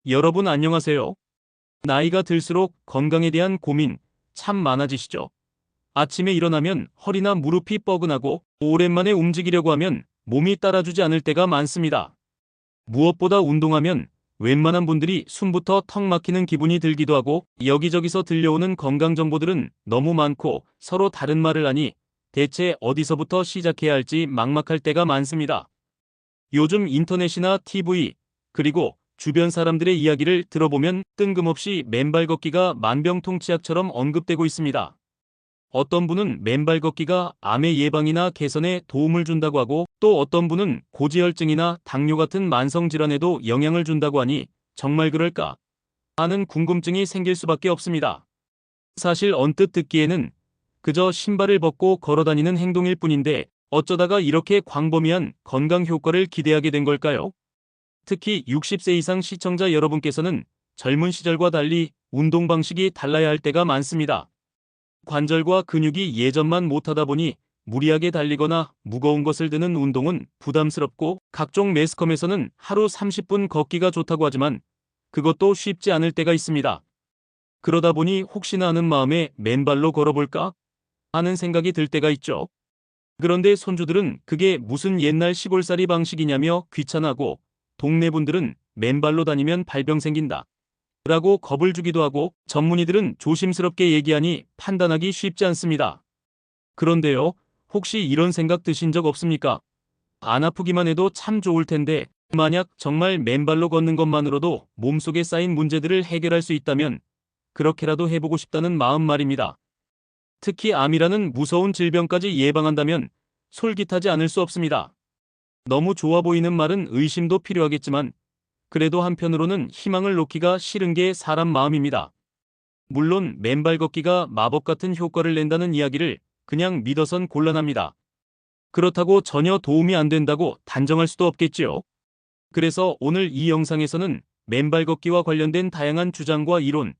여러분 안녕하세요. 나이가 들수록 건강에 대한 고민 참 많아지시죠? 아침에 일어나면 허리나 무릎이 뻐근하고 오랜만에 움직이려고 하면 몸이 따라주지 않을 때가 많습니다. 무엇보다 운동하면 웬만한 분들이 숨부터 턱 막히는 기분이 들기도 하고 여기저기서 들려오는 건강 정보들은 너무 많고 서로 다른 말을 하니 대체 어디서부터 시작해야 할지 막막할 때가 많습니다. 요즘 인터넷이나 TV 그리고 주변 사람들의 이야기를 들어보면 뜬금없이 맨발 걷기가 만병통치약처럼 언급되고 있습니다. 어떤 분은 맨발 걷기가 암의 예방이나 개선에 도움을 준다고 하고 또 어떤 분은 고지혈증이나 당뇨 같은 만성질환에도 영향을 준다고 하니 정말 그럴까 하는 궁금증이 생길 수밖에 없습니다. 사실 언뜻 듣기에는 그저 신발을 벗고 걸어다니는 행동일 뿐인데 어쩌다가 이렇게 광범위한 건강 효과를 기대하게 된 걸까요? 특히 60세 이상 시청자 여러분께서는 젊은 시절과 달리 운동 방식이 달라야 할 때가 많습니다. 관절과 근육이 예전만 못하다 보니 무리하게 달리거나 무거운 것을 드는 운동은 부담스럽고 각종 매스컴에서는 하루 30분 걷기가 좋다고 하지만 그것도 쉽지 않을 때가 있습니다. 그러다 보니 혹시나 하는 마음에 맨발로 걸어볼까 하는 생각이 들 때가 있죠. 그런데 손주들은 그게 무슨 옛날 시골살이 방식이냐며 귀찮아하고 동네 분들은 맨발로 다니면 발병 생긴다 라고 겁을 주기도 하고 전문의들은 조심스럽게 얘기하니 판단하기 쉽지 않습니다. 그런데요, 혹시 이런 생각 드신 적 없습니까? 안 아프기만 해도 참 좋을 텐데 만약 정말 맨발로 걷는 것만으로도 몸속에 쌓인 문제들을 해결할 수 있다면 그렇게라도 해보고 싶다는 마음 말입니다. 특히 암이라는 무서운 질병까지 예방한다면 솔깃하지 않을 수 없습니다. 너무 좋아 보이는 말은 의심도 필요하겠지만 그래도 한편으로는 희망을 놓기가 싫은 게 사람 마음입니다. 물론 맨발 걷기가 마법 같은 효과를 낸다는 이야기를 그냥 믿어선 곤란합니다. 그렇다고 전혀 도움이 안 된다고 단정할 수도 없겠지요. 그래서 오늘 이 영상에서는 맨발 걷기와 관련된 다양한 주장과 이론,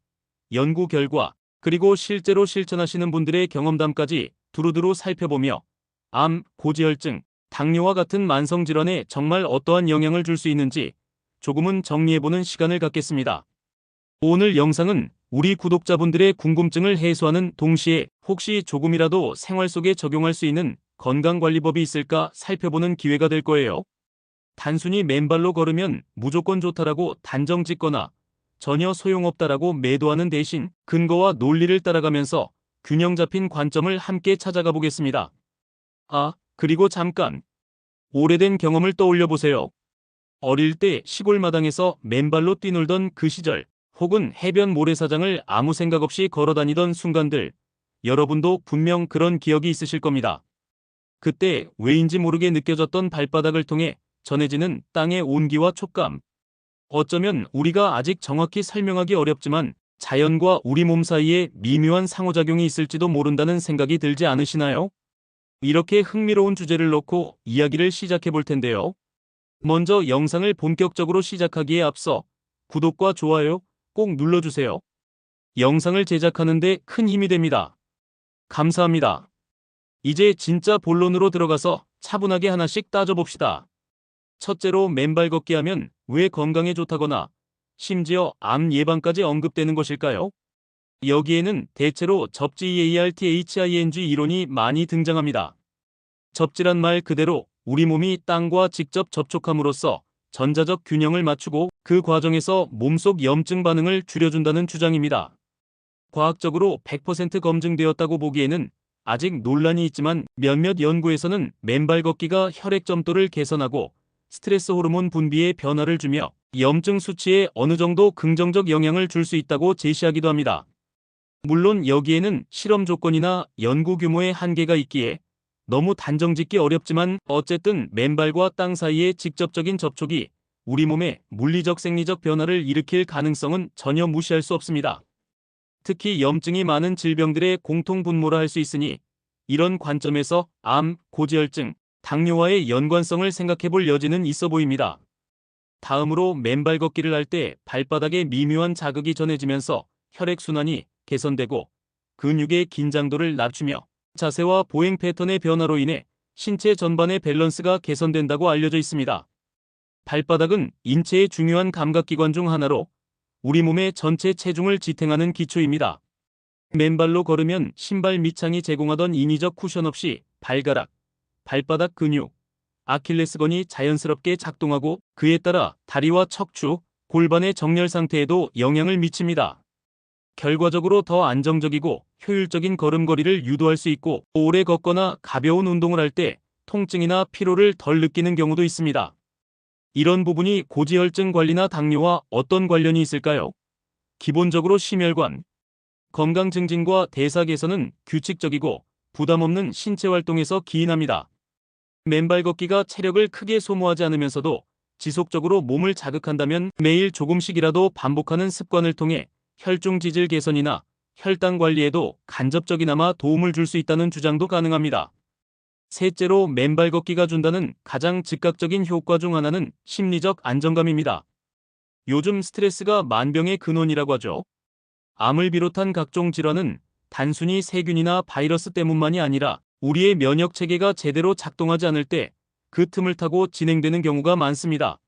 연구 결과, 그리고 실제로 실천하시는 분들의 경험담까지 두루두루 살펴보며 암, 고지혈증, 당뇨와 같은 만성질환에 정말 어떠한 영향을 줄 수 있는지 조금은 정리해보는 시간을 갖겠습니다. 오늘 영상은 우리 구독자분들의 궁금증을 해소하는 동시에 혹시 조금이라도 생활 속에 적용할 수 있는 건강관리법이 있을까 살펴보는 기회가 될 거예요. 단순히 맨발로 걸으면 무조건 좋다라고 단정 짓거나 전혀 소용없다라고 매도하는 대신 근거와 논리를 따라가면서 균형 잡힌 관점을 함께 찾아가 보겠습니다. 그리고 잠깐 오래된 경험을 떠올려 보세요. 어릴 때 시골 마당에서 맨발로 뛰놀던 그 시절, 혹은 해변 모래사장을 아무 생각 없이 걸어다니던 순간들, 여러분도 분명 그런 기억이 있으실 겁니다. 그때 왜인지 모르게 느껴졌던 발바닥을 통해 전해지는 땅의 온기와 촉감. 어쩌면 우리가 아직 정확히 설명하기 어렵지만 자연과 우리 몸 사이에 미묘한 상호작용이 있을지도 모른다는 생각이 들지 않으시나요? 이렇게 흥미로운 주제를 놓고 이야기를 시작해 볼 텐데요. 먼저 영상을 본격적으로 시작하기에 앞서 구독과 좋아요 꼭 눌러주세요. 영상을 제작하는 데 큰 힘이 됩니다. 감사합니다. 이제 진짜 본론으로 들어가서 차분하게 하나씩 따져봅시다. 첫째로 맨발 걷기 하면 왜 건강에 좋다거나 심지어 암 예방까지 언급되는 것일까요? 여기에는 대체로 접지 이론이 많이 등장합니다. 접지란 말 그대로 우리 몸이 땅과 직접 접촉함으로써 전자적 균형을 맞추고 그 과정에서 몸속 염증 반응을 줄여준다는 주장입니다. 과학적으로 100% 검증되었다고 보기에는 아직 논란이 있지만 몇몇 연구에서는 맨발 걷기가 혈액 점도를 개선하고 스트레스 호르몬 분비에 변화를 주며 염증 수치에 어느 정도 긍정적 영향을 줄 수 있다고 제시하기도 합니다. 물론 여기에는 실험 조건이나 연구 규모의 한계가 있기에 너무 단정짓기 어렵지만 어쨌든 맨발과 땅 사이의 직접적인 접촉이 우리 몸에 물리적 생리적 변화를 일으킬 가능성은 전혀 무시할 수 없습니다. 특히 염증이 많은 질병들의 공통 분모라 할 수 있으니 이런 관점에서 암, 고지혈증, 당뇨와의 연관성을 생각해 볼 여지는 있어 보입니다. 다음으로 맨발 걷기를 할 때 발바닥에 미묘한 자극이 전해지면서 혈액순환이 개선되고 근육의 긴장도를 낮추며 자세와 보행 패턴의 변화로 인해 신체 전반의 밸런스가 개선된다고 알려져 있습니다. 발바닥은 인체의 중요한 감각기관 중 하나로 우리 몸의 전체 체중을 지탱하는 기초입니다. 맨발로 걸으면 신발 밑창이 제공하던 인위적 쿠션 없이 발가락, 발바닥 근육, 아킬레스건이 자연스럽게 작동하고 그에 따라 다리와 척추, 골반의 정렬 상태에도 영향을 미칩니다. 결과적으로 더 안정적이고 효율적인 걸음걸이를 유도할 수 있고 오래 걷거나 가벼운 운동을 할 때 통증이나 피로를 덜 느끼는 경우도 있습니다. 이런 부분이 고지혈증 관리나 당뇨와 어떤 관련이 있을까요? 기본적으로 심혈관, 건강 증진과 대사 개선은 규칙적이고 부담 없는 신체 활동에서 기인합니다. 맨발 걷기가 체력을 크게 소모하지 않으면서도 지속적으로 몸을 자극한다면 매일 조금씩이라도 반복하는 습관을 통해 혈중 지질 개선이나 혈당 관리에도 간접적이나마 도움을 줄 수 있다는 주장도 가능합니다. 셋째로 맨발 걷기가 준다는 가장 즉각적인 효과 중 하나는 심리적 안정감입니다. 요즘 스트레스가 만병의 근원이라고 하죠. 암을 비롯한 각종 질환은 단순히 세균이나 바이러스 때문만이 아니라 우리의 면역 체계가 제대로 작동하지 않을 때 그 틈을 타고 진행되는 경우가 많습니다.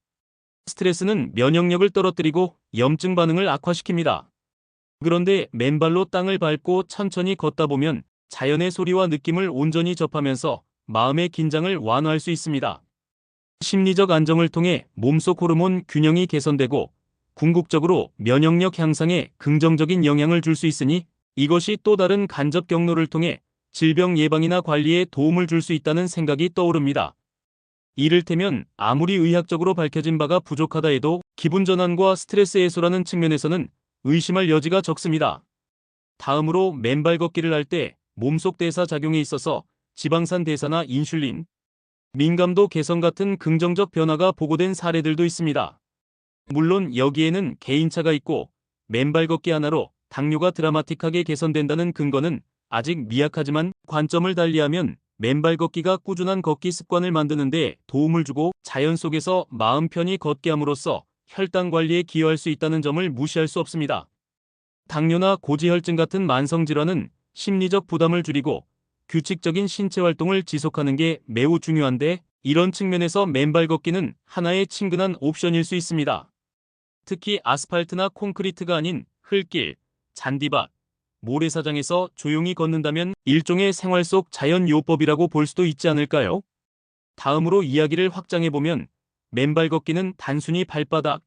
스트레스는 면역력을 떨어뜨리고 염증 반응을 악화시킵니다. 그런데 맨발로 땅을 밟고 천천히 걷다 보면 자연의 소리와 느낌을 온전히 접하면서 마음의 긴장을 완화할 수 있습니다. 심리적 안정을 통해 몸속 호르몬 균형이 개선되고 궁극적으로 면역력 향상에 긍정적인 영향을 줄 수 있으니 이것이 또 다른 간접 경로를 통해 질병 예방이나 관리에 도움을 줄 수 있다는 생각이 떠오릅니다. 이를테면 아무리 의학적으로 밝혀진 바가 부족하다 해도 기분 전환과 스트레스 해소라는 측면에서는 의심할 여지가 적습니다. 다음으로 맨발 걷기를 할 때 몸속 대사 작용에 있어서 지방산 대사나 인슐린, 민감도 개선 같은 긍정적 변화가 보고된 사례들도 있습니다. 물론 여기에는 개인차가 있고 맨발 걷기 하나로 당뇨가 드라마틱하게 개선된다는 근거는 아직 미약하지만 관점을 달리하면 맨발 걷기가 꾸준한 걷기 습관을 만드는 데 도움을 주고 자연 속에서 마음 편히 걷게 함으로써 혈당 관리에 기여할 수 있다는 점을 무시할 수 없습니다. 당뇨나 고지혈증 같은 만성질환은 심리적 부담을 줄이고 규칙적인 신체 활동을 지속하는 게 매우 중요한데 이런 측면에서 맨발 걷기는 하나의 친근한 옵션일 수 있습니다. 특히 아스팔트나 콘크리트가 아닌 흙길, 잔디밭, 모래사장에서 조용히 걷는다면 일종의 생활 속 자연요법이라고 볼 수도 있지 않을까요? 다음으로 이야기를 확장해보면 맨발 걷기는 단순히 발바닥,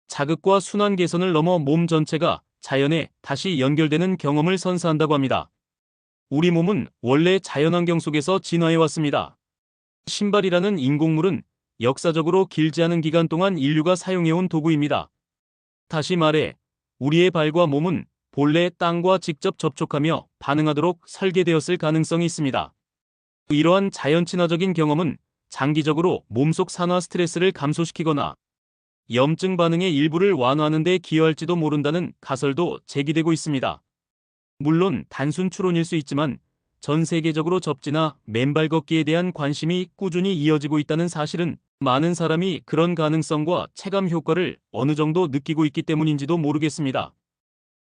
자극과 순환 개선을 넘어 몸 전체가 자연에 다시 연결되는 경험을 선사한다고 합니다. 우리 몸은 원래 자연환경 속에서 진화해왔습니다. 신발이라는 인공물은 역사적으로 길지 않은 기간 동안 인류가 사용해온 도구입니다. 다시 말해, 우리의 발과 몸은 본래 땅과 직접 접촉하며 반응하도록 설계되었을 가능성이 있습니다. 이러한 자연 친화적인 경험은 장기적으로 몸속 산화 스트레스를 감소시키거나 염증 반응의 일부를 완화하는 데 기여할지도 모른다는 가설도 제기되고 있습니다. 물론 단순 추론일 수 있지만 전 세계적으로 접지나 맨발 걷기에 대한 관심이 꾸준히 이어지고 있다는 사실은 많은 사람이 그런 가능성과 체감 효과를 어느 정도 느끼고 있기 때문인지도 모르겠습니다.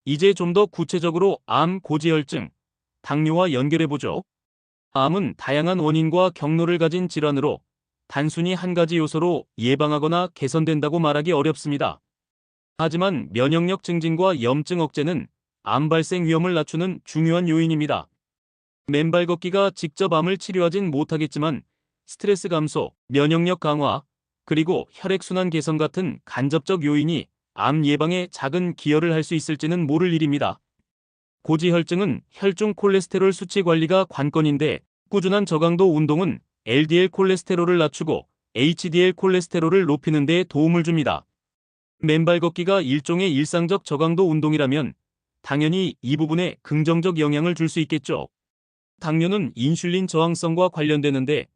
이제 좀 더 구체적으로 암, 고지혈증, 당뇨와 연결해보죠. 암은 다양한 원인과 경로를 가진 질환으로 단순히 한 가지 요소로 예방하거나 개선된다고 말하기 어렵습니다. 하지만 면역력 증진과 염증 억제는 암 발생 위험을 낮추는 중요한 요인입니다. 맨발 걷기가 직접 암을 치료하진 못하겠지만 스트레스 감소, 면역력 강화, 그리고 혈액순환 개선 같은 간접적 요인이 암 예방에 작은 기여를 할 수 있을지는 모를 일입니다. 고지혈증은 혈중 콜레스테롤 수치 관리가 관건인데 꾸준한 저강도 운동은 LDL 콜레스테롤을 낮추고 HDL 콜레스테롤을 높이는 데 도움을 줍니다. 맨발 걷기가 일종의 일상적 저강도 운동이라면 당연히 이 부분에 긍정적 영향을 줄 수 있겠죠. 당뇨는 인슐린 저항성과 관련되는데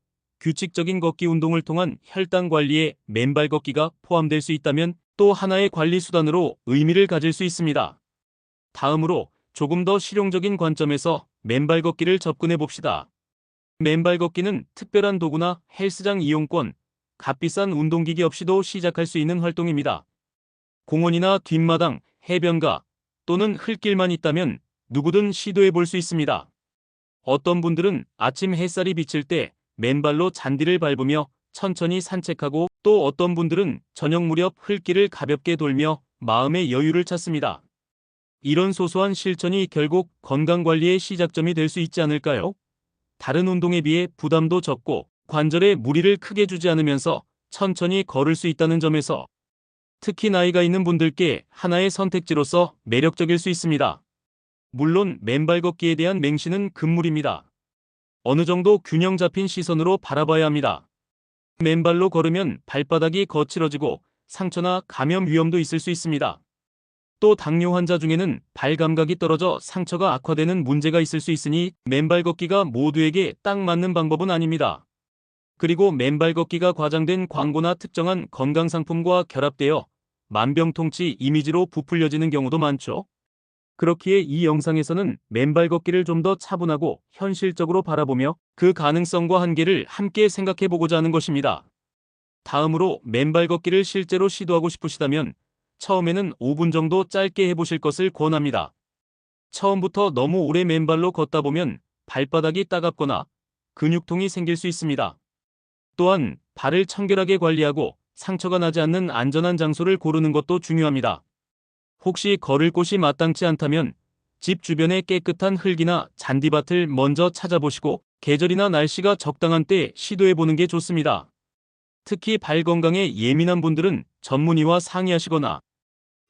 규칙적인 걷기 운동을 통한 혈당 관리에 맨발 걷기가 포함될 수 있다면 또 하나의 관리 수단으로 의미를 가질 수 있습니다. 다음으로 조금 더 실용적인 관점에서 맨발 걷기를 접근해 봅시다. 맨발 걷기는 특별한 도구나 헬스장 이용권, 값비싼 운동기기 없이도 시작할 수 있는 활동입니다. 공원이나 뒷마당, 해변가 또는 흙길만 있다면 누구든 시도해 볼 수 있습니다. 어떤 분들은 아침 햇살이 비칠 때 맨발로 잔디를 밟으며 천천히 산책하고 또 어떤 분들은 저녁 무렵 흙길을 가볍게 돌며 마음의 여유를 찾습니다. 이런 소소한 실천이 결국 건강관리의 시작점이 될 수 있지 않을까요? 다른 운동에 비해 부담도 적고 관절에 무리를 크게 주지 않으면서 천천히 걸을 수 있다는 점에서 특히 나이가 있는 분들께 하나의 선택지로서 매력적일 수 있습니다. 물론 맨발 걷기에 대한 맹신은 금물입니다. 어느 정도 균형 잡힌 시선으로 바라봐야 합니다. 맨발로 걸으면 발바닥이 거칠어지고 상처나 감염 위험도 있을 수 있습니다. 또 당뇨 환자 중에는 발 감각이 떨어져 상처가 악화되는 문제가 있을 수 있으니 맨발 걷기가 모두에게 딱 맞는 방법은 아닙니다. 그리고 맨발 걷기가 과장된 광고나 특정한 건강 상품과 결합되어 만병통치 이미지로 부풀려지는 경우도 많죠. 그렇기에 이 영상에서는 맨발 걷기를 좀 더 차분하고 현실적으로 바라보며 그 가능성과 한계를 함께 생각해 보고자 하는 것입니다. 다음으로 맨발 걷기를 실제로 시도하고 싶으시다면 처음에는 5분 정도 짧게 해보실 것을 권합니다. 처음부터 너무 오래 맨발로 걷다 보면 발바닥이 따갑거나 근육통이 생길 수 있습니다. 또한 발을 청결하게 관리하고 상처가 나지 않는 안전한 장소를 고르는 것도 중요합니다. 혹시 걸을 곳이 마땅치 않다면 집 주변의 깨끗한 흙이나 잔디밭을 먼저 찾아보시고 계절이나 날씨가 적당한 때 시도해보는 게 좋습니다. 특히 발 건강에 예민한 분들은 전문의와 상의하시거나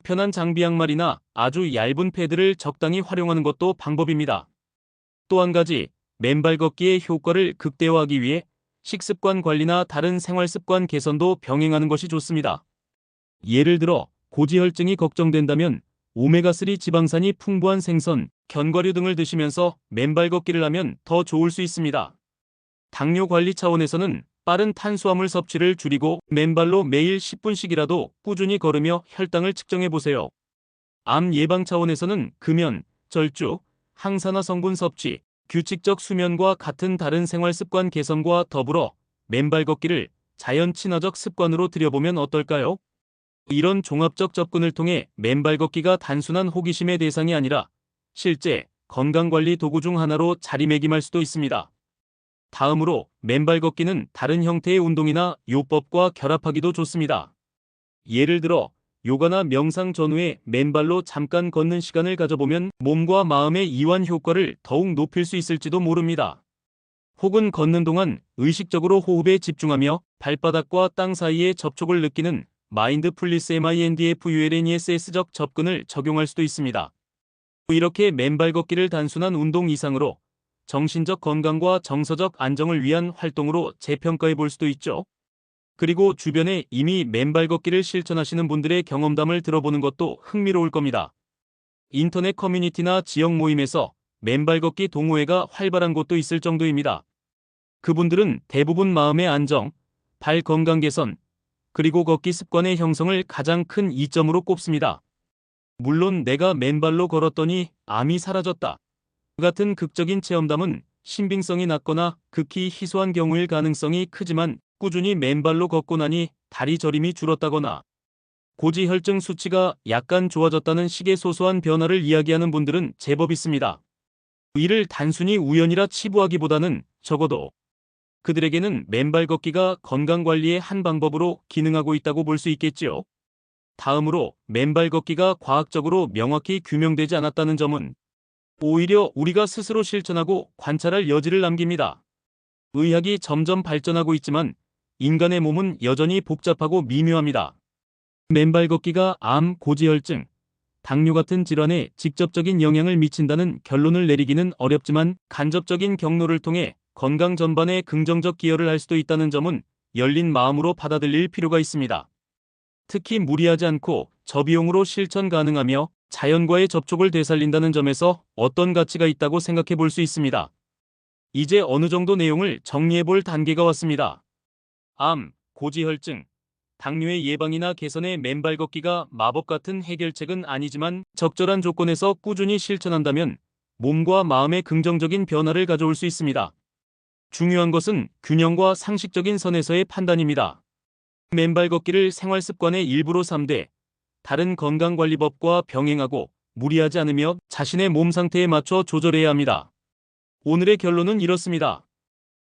편한 장비 양말이나 아주 얇은 패드를 적당히 활용하는 것도 방법입니다. 또 한 가지, 맨발 걷기의 효과를 극대화하기 위해 식습관 관리나 다른 생활습관 개선도 병행하는 것이 좋습니다. 예를 들어 고지혈증이 걱정된다면 오메가3 지방산이 풍부한 생선, 견과류 등을 드시면서 맨발 걷기를 하면 더 좋을 수 있습니다. 당뇨 관리 차원에서는 빠른 탄수화물 섭취를 줄이고 맨발로 매일 10분씩이라도 꾸준히 걸으며 혈당을 측정해 보세요. 암 예방 차원에서는 금연, 절주, 항산화 성분 섭취, 규칙적 수면과 같은 다른 생활 습관 개선과 더불어 맨발 걷기를 자연 친화적 습관으로 들여보면 어떨까요? 이런 종합적 접근을 통해 맨발 걷기가 단순한 호기심의 대상이 아니라 실제 건강관리 도구 중 하나로 자리매김할 수도 있습니다. 다음으로 맨발 걷기는 다른 형태의 운동이나 요법과 결합하기도 좋습니다. 예를 들어 요가나 명상 전후에 맨발로 잠깐 걷는 시간을 가져보면 몸과 마음의 이완 효과를 더욱 높일 수 있을지도 모릅니다. 혹은 걷는 동안 의식적으로 호흡에 집중하며 발바닥과 땅 사이의 접촉을 느끼는 마인드풀리스 MINDFULNESS적 접근을 적용할 수도 있습니다. 이렇게 맨발 걷기를 단순한 운동 이상으로 정신적 건강과 정서적 안정을 위한 활동으로 재평가해 볼 수도 있죠. 그리고 주변에 이미 맨발 걷기를 실천하시는 분들의 경험담을 들어보는 것도 흥미로울 겁니다. 인터넷 커뮤니티나 지역 모임에서 맨발 걷기 동호회가 활발한 곳도 있을 정도입니다. 그분들은 대부분 마음의 안정, 발 건강 개선, 그리고 걷기 습관의 형성을 가장 큰 이점으로 꼽습니다. 물론 내가 맨발로 걸었더니 암이 사라졌다 같은 극적인 체험담은 신빙성이 낮거나 극히 희소한 경우일 가능성이 크지만 꾸준히 맨발로 걷고 나니 다리 저림이 줄었다거나 고지혈증 수치가 약간 좋아졌다는 식의 소소한 변화를 이야기하는 분들은 제법 있습니다. 이를 단순히 우연이라 치부하기보다는 적어도 그들에게는 맨발 걷기가 건강관리의 한 방법으로 기능하고 있다고 볼 수 있겠지요. 다음으로 맨발 걷기가 과학적으로 명확히 규명되지 않았다는 점은 오히려 우리가 스스로 실천하고 관찰할 여지를 남깁니다. 의학이 점점 발전하고 있지만 인간의 몸은 여전히 복잡하고 미묘합니다. 맨발 걷기가 암, 고지혈증, 당뇨 같은 질환에 직접적인 영향을 미친다는 결론을 내리기는 어렵지만 간접적인 경로를 통해 건강 전반에 긍정적 기여를 할 수도 있다는 점은 열린 마음으로 받아들일 필요가 있습니다. 특히 무리하지 않고 저비용으로 실천 가능하며 자연과의 접촉을 되살린다는 점에서 어떤 가치가 있다고 생각해 볼 수 있습니다. 이제 어느 정도 내용을 정리해 볼 단계가 왔습니다. 암, 고지혈증, 당뇨의 예방이나 개선에 맨발 걷기가 마법 같은 해결책은 아니지만 적절한 조건에서 꾸준히 실천한다면 몸과 마음의 긍정적인 변화를 가져올 수 있습니다. 중요한 것은 균형과 상식적인 선에서의 판단입니다. 맨발 걷기를 생활 습관의 일부로 삼되 다른 건강관리법과 병행하고 무리하지 않으며 자신의 몸 상태에 맞춰 조절해야 합니다. 오늘의 결론은 이렇습니다.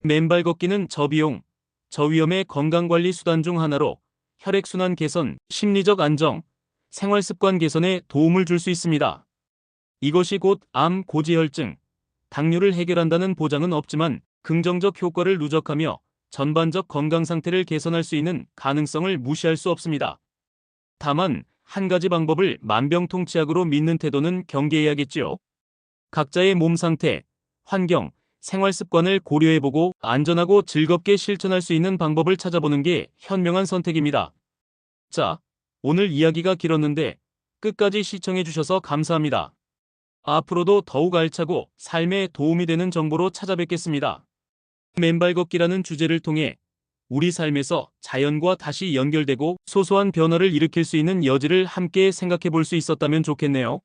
맨발 걷기는 저비용, 저위험의 건강관리 수단 중 하나로 혈액순환 개선, 심리적 안정, 생활습관 개선에 도움을 줄 수 있습니다. 이것이 곧 암, 고지혈증, 당뇨를 해결한다는 보장은 없지만 긍정적 효과를 누적하며 전반적 건강 상태를 개선할 수 있는 가능성을 무시할 수 없습니다. 다만 한 가지 방법을 만병통치약으로 믿는 태도는 경계해야겠지요. 각자의 몸 상태, 환경, 생활 습관을 고려해보고 안전하고 즐겁게 실천할 수 있는 방법을 찾아보는 게 현명한 선택입니다. 자, 오늘 이야기가 길었는데 끝까지 시청해주셔서 감사합니다. 앞으로도 더욱 알차고 삶에 도움이 되는 정보로 찾아뵙겠습니다. 맨발 걷기라는 주제를 통해 우리 삶에서 자연과 다시 연결되고 소소한 변화를 일으킬 수 있는 여지를 함께 생각해 볼 수 있었다면 좋겠네요.